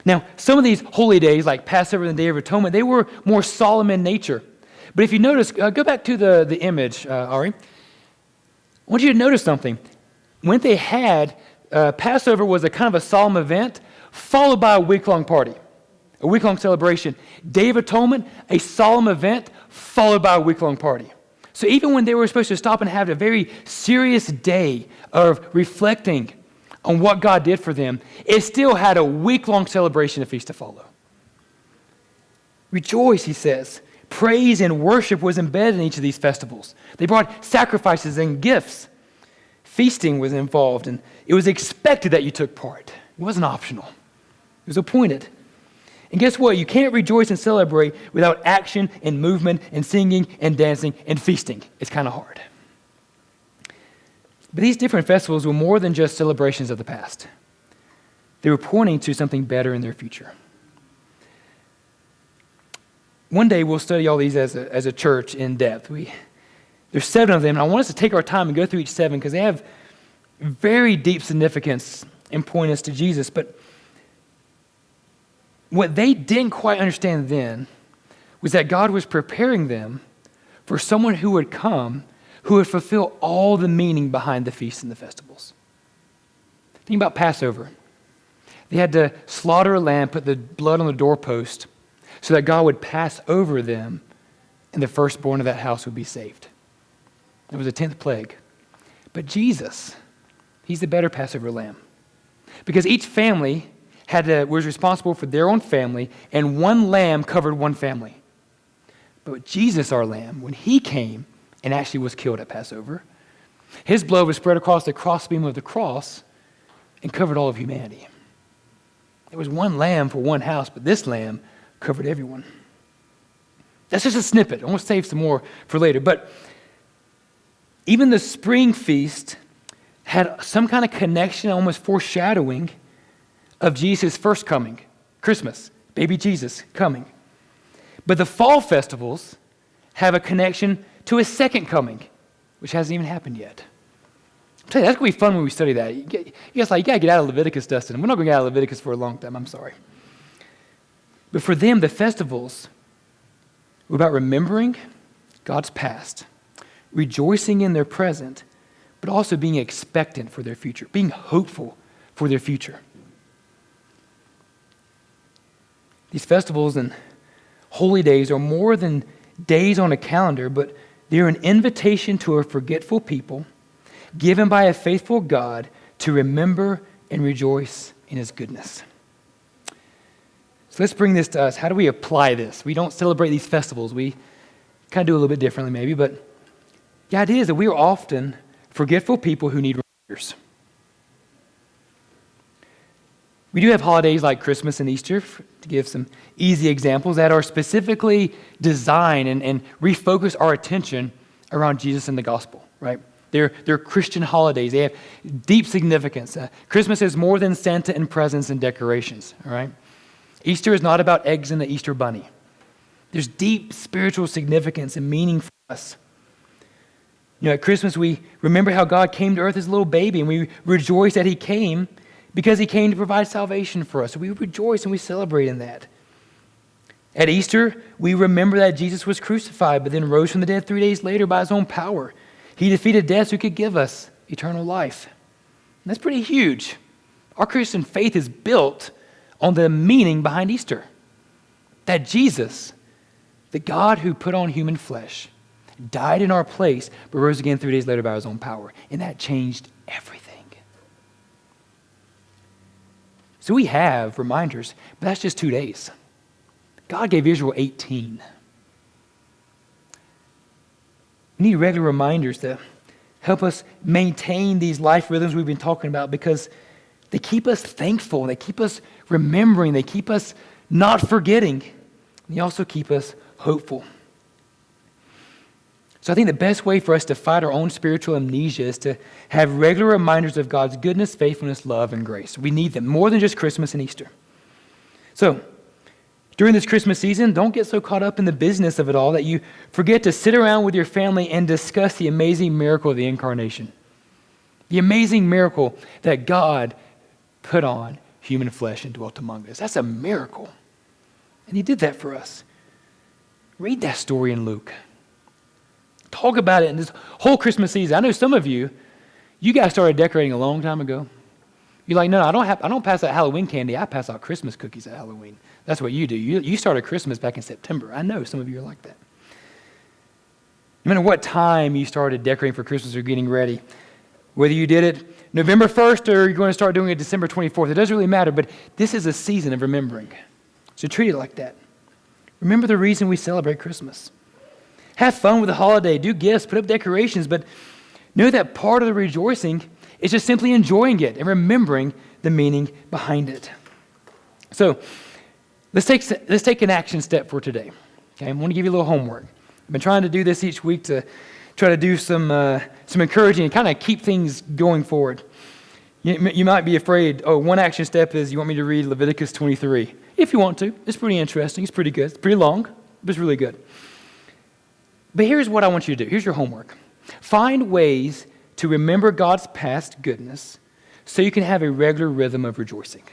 Now, some of these holy days, like Passover and the Day of Atonement, they were more solemn in nature. But if you notice, go back to the image, Ari. I want you to notice something. When they had, Passover was a kind of a solemn event, followed by a week-long party, a week-long celebration. Day of Atonement, a solemn event, followed by a week-long party. So even when they were supposed to stop and have a very serious day of reflecting on what God did for them, it still had a week-long celebration and feast to follow. Rejoice, He says. Praise and worship was embedded in each of these festivals. They brought sacrifices and gifts. Feasting was involved, and it was expected that you took part. It wasn't optional. It was appointed. And guess what? You can't rejoice and celebrate without action and movement and singing and dancing and feasting. It's kind of hard. But these different festivals were more than just celebrations of the past. They were pointing to something better in their future. One day we'll study all these as a church in depth. There's 7 of them, and I want us to take our time and go through each 7 because they have very deep significance and point us to Jesus. But what they didn't quite understand then was that God was preparing them for someone who would come who would fulfill all the meaning behind the feasts and the festivals. Think about Passover. They had to slaughter a lamb, put the blood on the doorpost, so that God would pass over them and the firstborn of that house would be saved. It was a 10th plague. But Jesus, He's the better Passover lamb. Because each family was responsible for their own family, and one lamb covered one family. But Jesus, our lamb, when He came and actually was killed at Passover, His blood was spread across the crossbeam of the cross and covered all of humanity. There was one lamb for one house, but this lamb covered everyone. That's just a snippet. I want to save some more for later. But even the spring feast had some kind of connection, almost foreshadowing of Jesus' first coming, Christmas, baby Jesus coming. But the fall festivals have a connection to His second coming, which hasn't even happened yet. I'll tell you, that's going to be fun when we study that. You got to get out of Leviticus, Dustin. We're not going to get out of Leviticus for a long time. I'm sorry. But for them, the festivals were about remembering God's past, rejoicing in their present, but also being expectant for their future, being hopeful for their future. These festivals and holy days are more than days on a calendar, but they're an invitation to a forgetful people given by a faithful God to remember and rejoice in His goodness. So let's bring this to us. How do we apply this? We don't celebrate these festivals. We kind of do a little bit differently maybe, but the idea is that we are often forgetful people who need reminders. We do have holidays like Christmas and Easter, to give some easy examples, that are specifically designed and refocus our attention around Jesus and the gospel, right? They're Christian holidays. They have deep significance. Christmas is more than Santa and presents and decorations, all right? Easter is not about eggs and the Easter bunny. There's deep spiritual significance and meaning for us. At Christmas, we remember how God came to earth as a little baby, and we rejoice that he came because he came to provide salvation for us. So we rejoice and we celebrate in that. At Easter, we remember that Jesus was crucified, but then rose from the dead 3 days later by his own power. He defeated death so he could give us eternal life. And that's pretty huge. Our Christian faith is built on the meaning behind Easter. That Jesus, the God who put on human flesh, died in our place, but rose again 3 days later by his own power. And that changed everything. So we have reminders, but that's just 2 days. God gave Israel 18. We need regular reminders to help us maintain these life rhythms we've been talking about, because they keep us thankful, they keep us remembering, they keep us not forgetting, and they also keep us hopeful. So I think the best way for us to fight our own spiritual amnesia is to have regular reminders of God's goodness, faithfulness, love, and grace. We need them more than just Christmas and Easter. So during this Christmas season, don't get so caught up in the business of it all that you forget to sit around with your family and discuss the amazing miracle of the incarnation. The amazing miracle that God put on human flesh and dwelt among us. That's a miracle. And he did that for us. Read that story in Luke. Talk about it in this whole Christmas season. I know some of you guys started decorating a long time ago. You're like, no, I don't pass out Halloween candy. I pass out Christmas cookies at Halloween. That's what you do. You started Christmas back in September. I know some of you are like that. No matter what time you started decorating for Christmas or getting ready, whether you did it November 1st or you're going to start doing it December 24th, it doesn't really matter, but this is a season of remembering. So treat it like that. Remember the reason we celebrate Christmas. Have fun with the holiday, do gifts, put up decorations, but know that part of the rejoicing is just simply enjoying it and remembering the meaning behind it. So let's take an action step for today. Okay, I want to give you a little homework. I've been trying to do this each week to try to do some encouraging and kind of keep things going forward. You might be afraid, one action step is you want me to read Leviticus 23. If you want to. It's pretty interesting. It's pretty good. It's pretty long, but it's really good. But here's what I want you to do. Here's your homework. Find ways to remember God's past goodness so you can have a regular rhythm of rejoicing.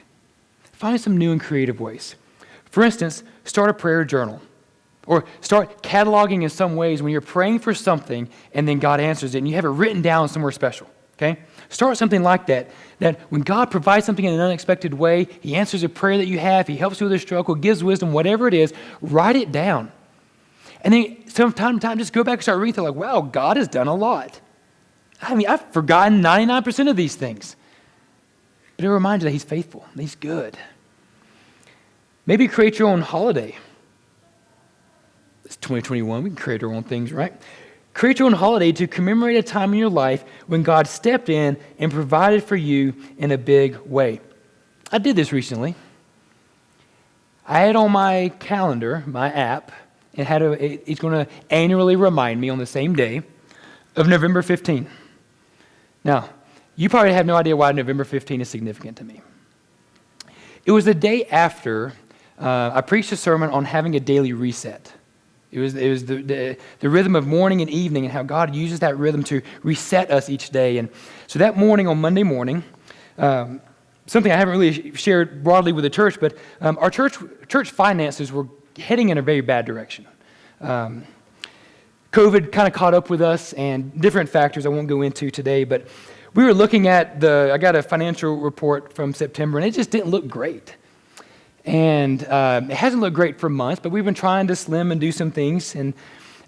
Find some new and creative ways. For instance, start a prayer journal. Or start cataloging in some ways when you're praying for something and then God answers it and you have it written down somewhere special. Okay? Start something like that when God provides something in an unexpected way, he answers a prayer that you have, he helps you with a struggle, gives wisdom, whatever it is, write it down. And then from time to time, just go back and start reading through like, wow, God has done a lot. I mean, I've forgotten 99% of these things. But it reminds you that he's faithful, that he's good. Maybe create your own holiday. It's 2021, we can create our own things, right? Create your own holiday to commemorate a time in your life when God stepped in and provided for you in a big way. I did this recently. I had on my calendar, my app, it's going to annually remind me on the same day of November 15. Now, you probably have no idea why November 15 is significant to me. It was the day after I preached a sermon on having a daily reset. It was the rhythm of morning and evening and how God uses that rhythm to reset us each day. And so that morning, on Monday morning, something I haven't really shared broadly with the church, but our church finances were heading in a very bad direction. COVID kind of caught up with us and different factors I won't go into today, but we were looking at I got a financial report from September and it just didn't look great. And it hasn't looked great for months, but we've been trying to slim and do some things. And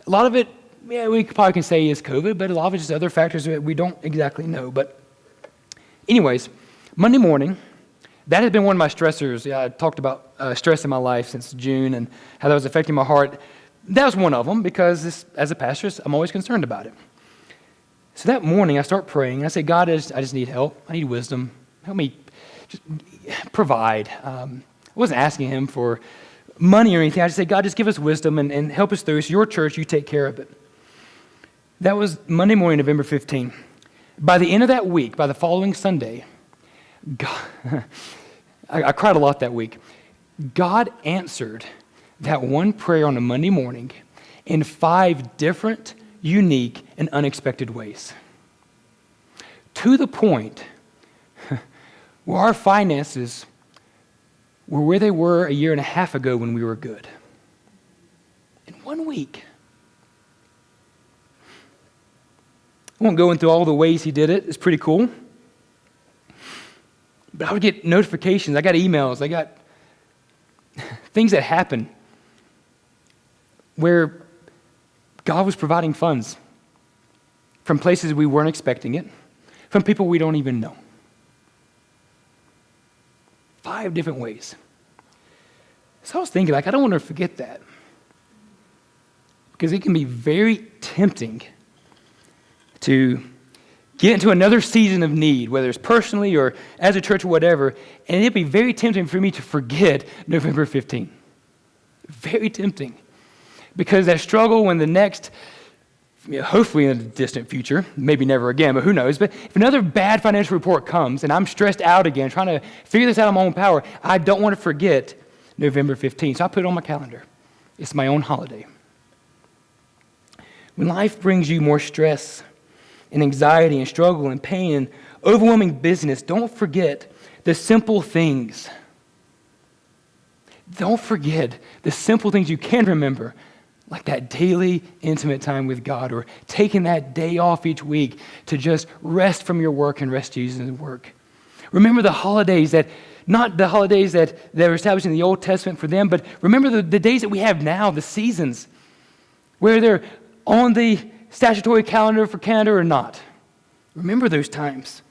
a lot of it, we probably can say is COVID, but a lot of it is other factors that we don't exactly know. But anyways, Monday morning, that has been one of my stressors. I talked about stress in my life since June and how that was affecting my heart. That was one of them because as a pastor, I'm always concerned about it. So that morning, I start praying. And I say, God, I just need help. I need wisdom. Help me just provide. I wasn't asking him for money or anything. I just said, God, just give us wisdom and help us through. It's your church. You take care of it. That was Monday morning, November 15. By the end of that week, by the following Sunday, God, I cried a lot that week. God answered that one prayer on a Monday morning in 5 different, unique, in unexpected ways. To the point where our finances were where they were a year and a half ago when we were good. In 1 week. I won't go into all the ways he did it. It's pretty cool. But I would get notifications. I got emails. I got things that happen where God was providing funds from places we weren't expecting it, from people we don't even know. 5 different ways. So I was thinking, I don't want to forget that. Because it can be very tempting to get into another season of need, whether it's personally or as a church or whatever, and it'd be very tempting for me to forget November 15th. Very tempting. Because that struggle when the next, hopefully in the distant future, maybe never again, but who knows, but if another bad financial report comes and I'm stressed out again, trying to figure this out on my own power, I don't want to forget November 15th. So I put it on my calendar. It's my own holiday. When life brings you more stress and anxiety and struggle and pain and overwhelming business, don't forget the simple things. Don't forget the simple things you can remember, like that daily intimate time with God, or taking that day off each week to just rest from your work and rest Jesus' work. Remember the holidays not the holidays that were established in the Old Testament for them, but remember the days that we have now, the seasons, where they're on the statutory calendar for Canada or not. Remember those times.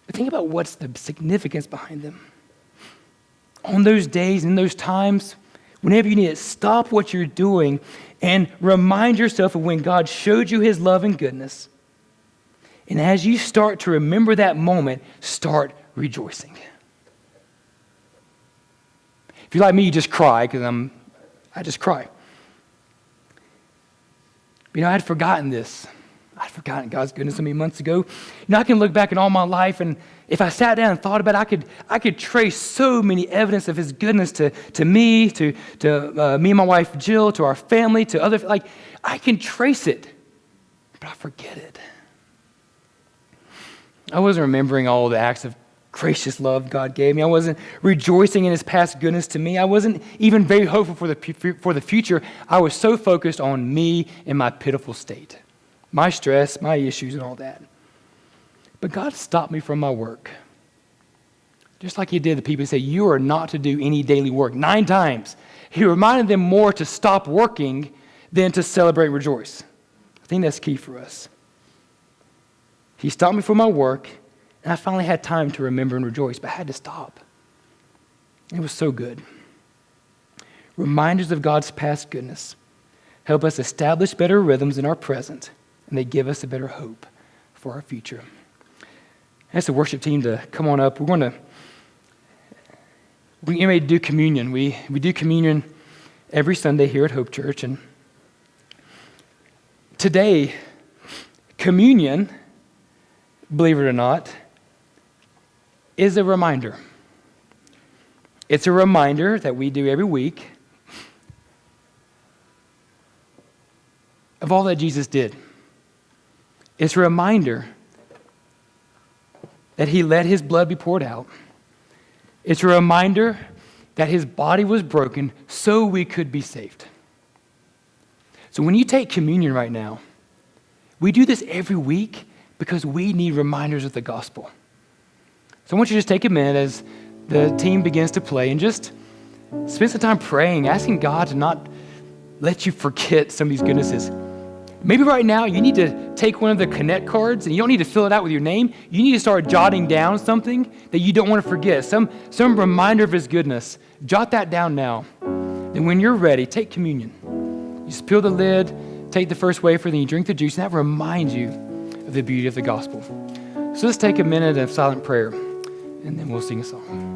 But think about what's the significance behind them. On those days, in those times, whenever you need it, stop what you're doing and remind yourself of when God showed you his love and goodness. And as you start to remember that moment, start rejoicing. If you're like me, you just cry, because I just cry. I had forgotten this. I'd forgotten God's goodness so many months ago. I can look back in all my life, and if I sat down and thought about it, I could trace so many evidence of his goodness to me, to me and my wife Jill, to our family, to other, I can trace it, but I forget it. I wasn't remembering all the acts of gracious love God gave me. I wasn't rejoicing in his past goodness to me. I wasn't even very hopeful for the future. I was so focused on me and my pitiful state, my stress, my issues, and all that. But God stopped me from my work. Just like he did the people who say, you are not to do any daily work. 9 times. He reminded them more to stop working than to celebrate and rejoice. I think that's key for us. He stopped me from my work, and I finally had time to remember and rejoice, but I had to stop. It was so good. Reminders of God's past goodness help us establish better rhythms in our present, and they give us a better hope for our future. Ask the worship team to come on up. We're getting ready to do communion. We do communion every Sunday here at Hope Church, and today, communion, believe it or not, is a reminder. It's a reminder that we do every week of all that Jesus did. It's a reminder that he let his blood be poured out. It's a reminder that his body was broken so we could be saved. So when you take communion right now, we do this every week because we need reminders of the gospel. So I want you to just take a minute as the team begins to play and just spend some time praying, asking God to not let you forget some of these goodnesses. Maybe right now you need to take one of the Connect cards, and you don't need to fill it out with your name. You need to start jotting down something that you don't want to forget, some reminder of his goodness. Jot that down now. And when you're ready, take communion. You just peel the lid, take the first wafer, then you drink the juice, and that reminds you of the beauty of the gospel. So let's take a minute of silent prayer, and then we'll sing a song.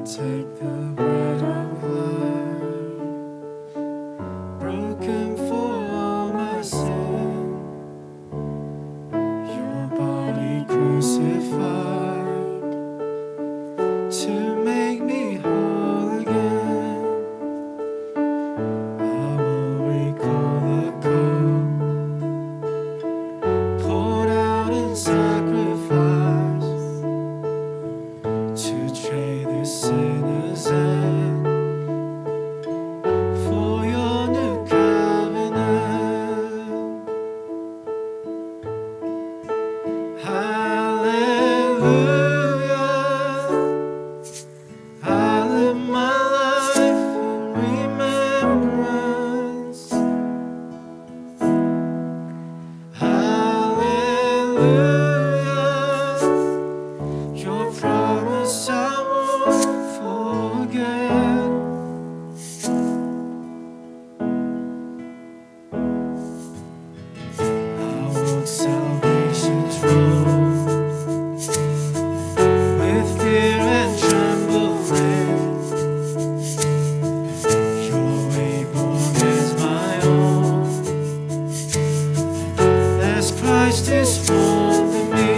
take the bread of life, broken for all my sin, your body crucified to make me whole again. I will recall the cup poured out in sacrifice to trade the sinner's end for your new covenant. Hallelujah, I live my life in remembrance. Hallelujah, your promise I won't forget. I walk salvation's road with fear and trembling. Your way born is my own, as Christ is formed in me.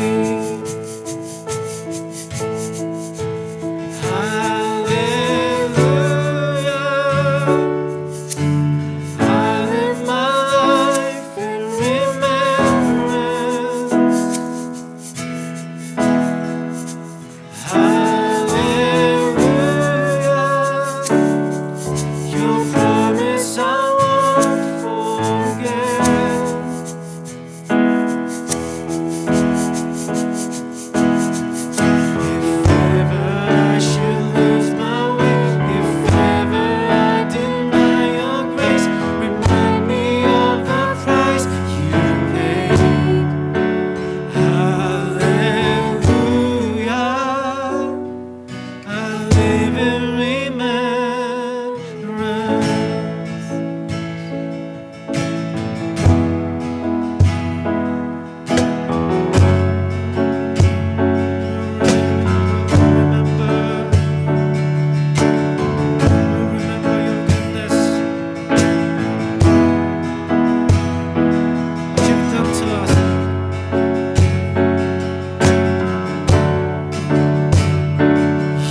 Hallelujah, I live my life in remembrance. Hallelujah, your promise I won't forget. If ever I should lose my way, if ever I deny your grace, remind me of the price you paid. Hallelujah, I live in remembrance. Remember your goodness, gift up to us.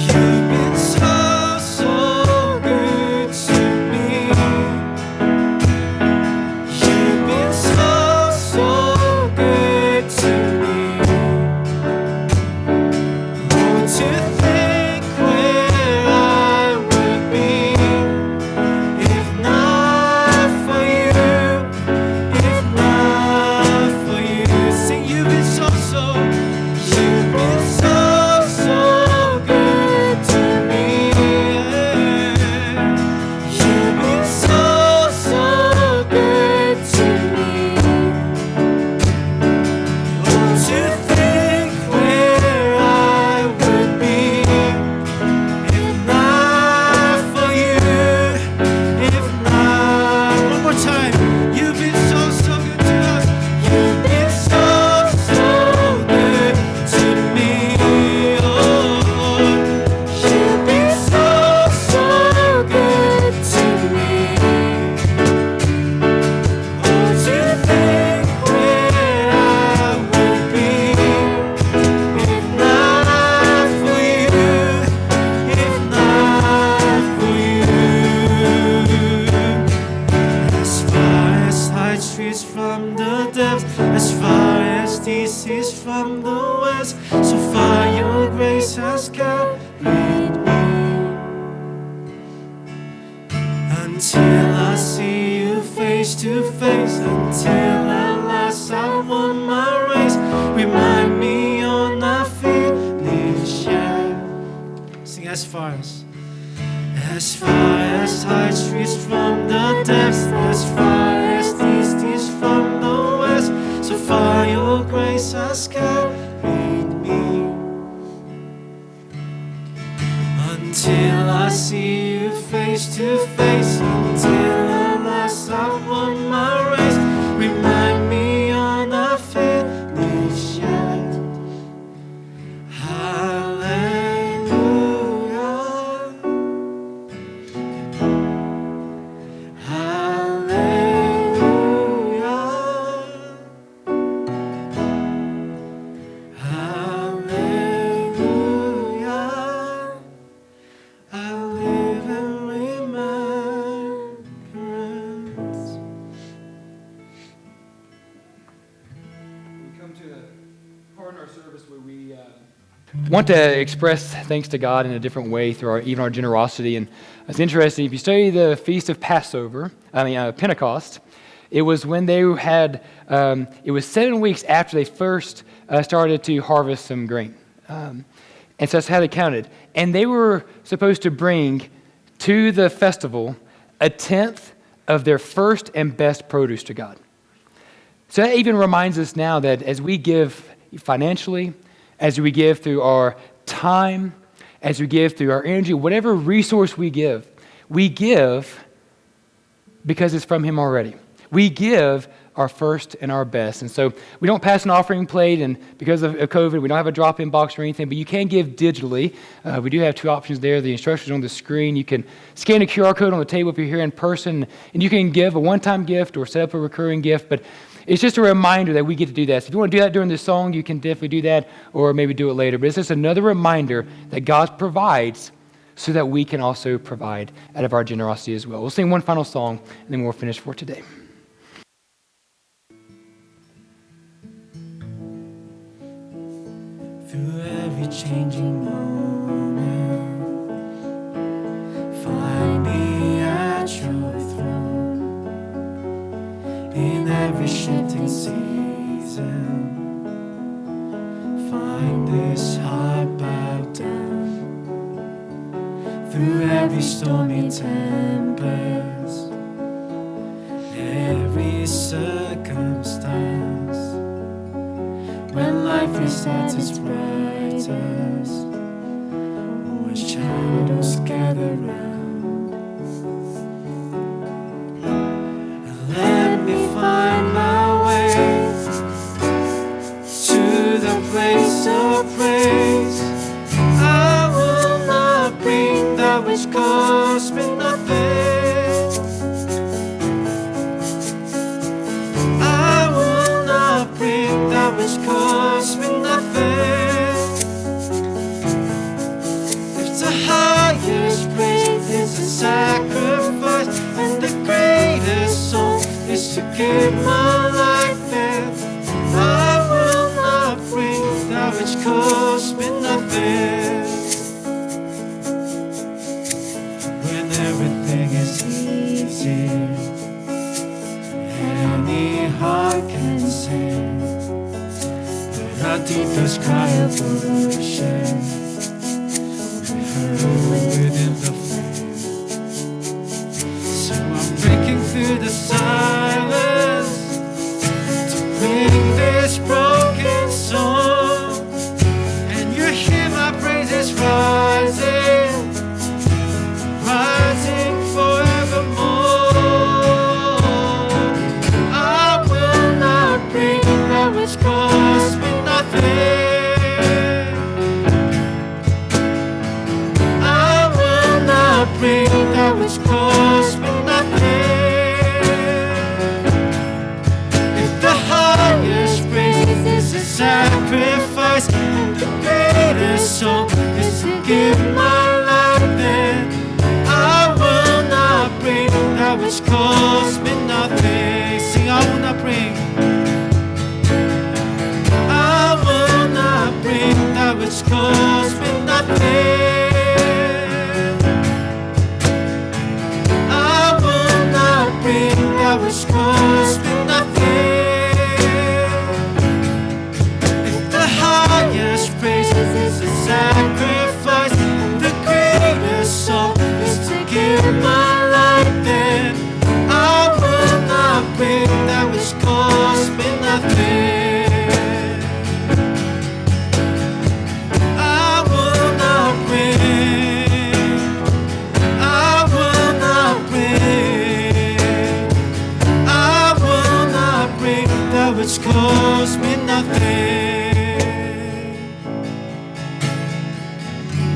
You've been so, so good to me. You've been so, so good to me. Oh, to think where I would be if not for you, if not for you. Sing, you've been so, so, you've been so, so good to me. You've been so, so good to me. Oh, to think where I would be if not for you, if not. One more time. You've been so, so good to us. You've been so, so good to me. Oh, you've been so, so good to me. Oh, to think where I would be if not for you, if not for you. As far as light streets from the depths, as far as the seas from the west, so far your grace has carried me. Until I see you face to face, until at last I won my race, remind me you're not finished yet. Sing, as far as high streets from the depths, as far as the east from the west, so far your grace has carried me. Until I see you face to face, until at last I won my race, remind me you're not finished yet. Hallelujah. want to express thanks to God in a different way through even our generosity. And it's interesting, if you study the Feast of Pentecost, it was when they had, it was 7 weeks after they first started to harvest some grain. And so that's how they counted. And they were supposed to bring to the festival a tenth of their first and best produce to God. So that even reminds us now that as we give financially, as we give through our time, as we give through our energy, whatever resource we give because it's from Him already. We give our first and our best. And so we don't pass an offering plate, and because of COVID, we don't have a drop-in box or anything, but you can give digitally. We do have two options there. The instructions are on the screen. You can scan a QR code on the table if you're here in person, and you can give a one-time gift or set up a recurring gift, but it's just a reminder that we get to do that. So if you want to do that during this song, you can definitely do that, or maybe do it later. But it's just another reminder that God provides so that we can also provide out of our generosity as well. We'll sing one final song, and then we'll finish for today. Through every changing moment, find me at your throne. In every shifting season, find this heart bowed down. Through every stormy tempest, every circumstance, when life is at its brightest, always shadows gather round. And let me find my way to the place of praise. I will not bring that which costs me nothing. I will not bring that which costs me nothing. If the highest praise is a sacrifice, and the greatest song is to give my life, then I will not bring that which costs me nothing. When everything is easy, any heart can sing, but our deepest cry of worship we heard within the flame. So I'm breaking through the silence to bring this broken song, and you hear my praises rising, rising forevermore. I will not bring that which costs me nothing. I will not bring that which costs me nothing. If the highest praise is a sacrifice, and the greatest song is to give my life, then I will not bring that which costs me nothing. Sing, I will not bring. I will not bring that which costs me nothing. I will not bring that which costs me nothing. If the highest praise is a sacrifice, and the greatest song is to give my life, then I will not bring that which costs me nothing. I will not bring. I will not bring. I will not bring that which costs me nothing.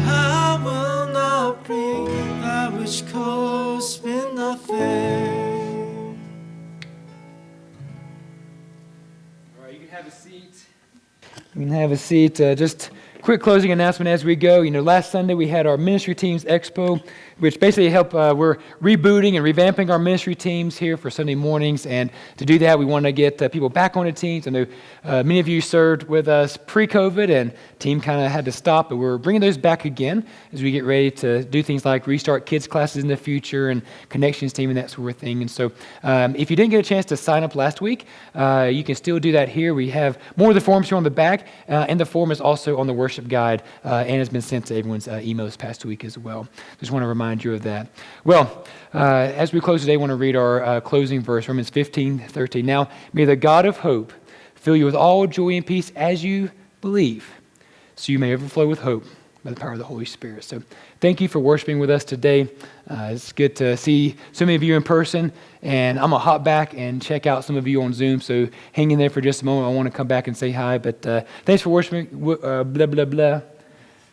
I will not bring that which costs me nothing. All right, you can have a seat. You can have a seat. Just quick closing announcement as we go. Last Sunday we had our Ministry Teams Expo, which basically we're rebooting and revamping our ministry teams here for Sunday mornings. And to do that, we want to get people back on the teams. I know many of you served with us pre-COVID, and team kind of had to stop, but we're bringing those back again as we get ready to do things like restart kids classes in the future and connections team and that sort of thing. And so if you didn't get a chance to sign up last week, you can still do that here. We have more of the forms here on the back, and the form is also on the worship guide and has been sent to everyone's email this past week as well. Just want to remind you of that. Well, as we close today, I want to read our closing verse, Romans 15:13. Now, may the God of hope fill you with all joy and peace as you believe, so you may overflow with hope by the power of the Holy Spirit. So thank you for worshiping with us today. It's good to see so many of you in person, and I'm going to hop back and check out some of you on Zoom, so hang in there for just a moment. I want to come back and say hi, but thanks for worshiping, blah, blah, blah.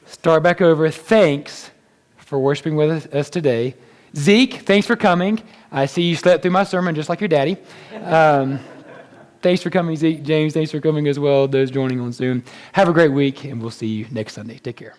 Start back over. Thanks for worshiping with us today. Zeke, thanks for coming. I see you slept through my sermon just like your daddy. Thanks for coming, Zeke. James, thanks for coming as well, those joining on Zoom. Have a great week, and we'll see you next Sunday. Take care.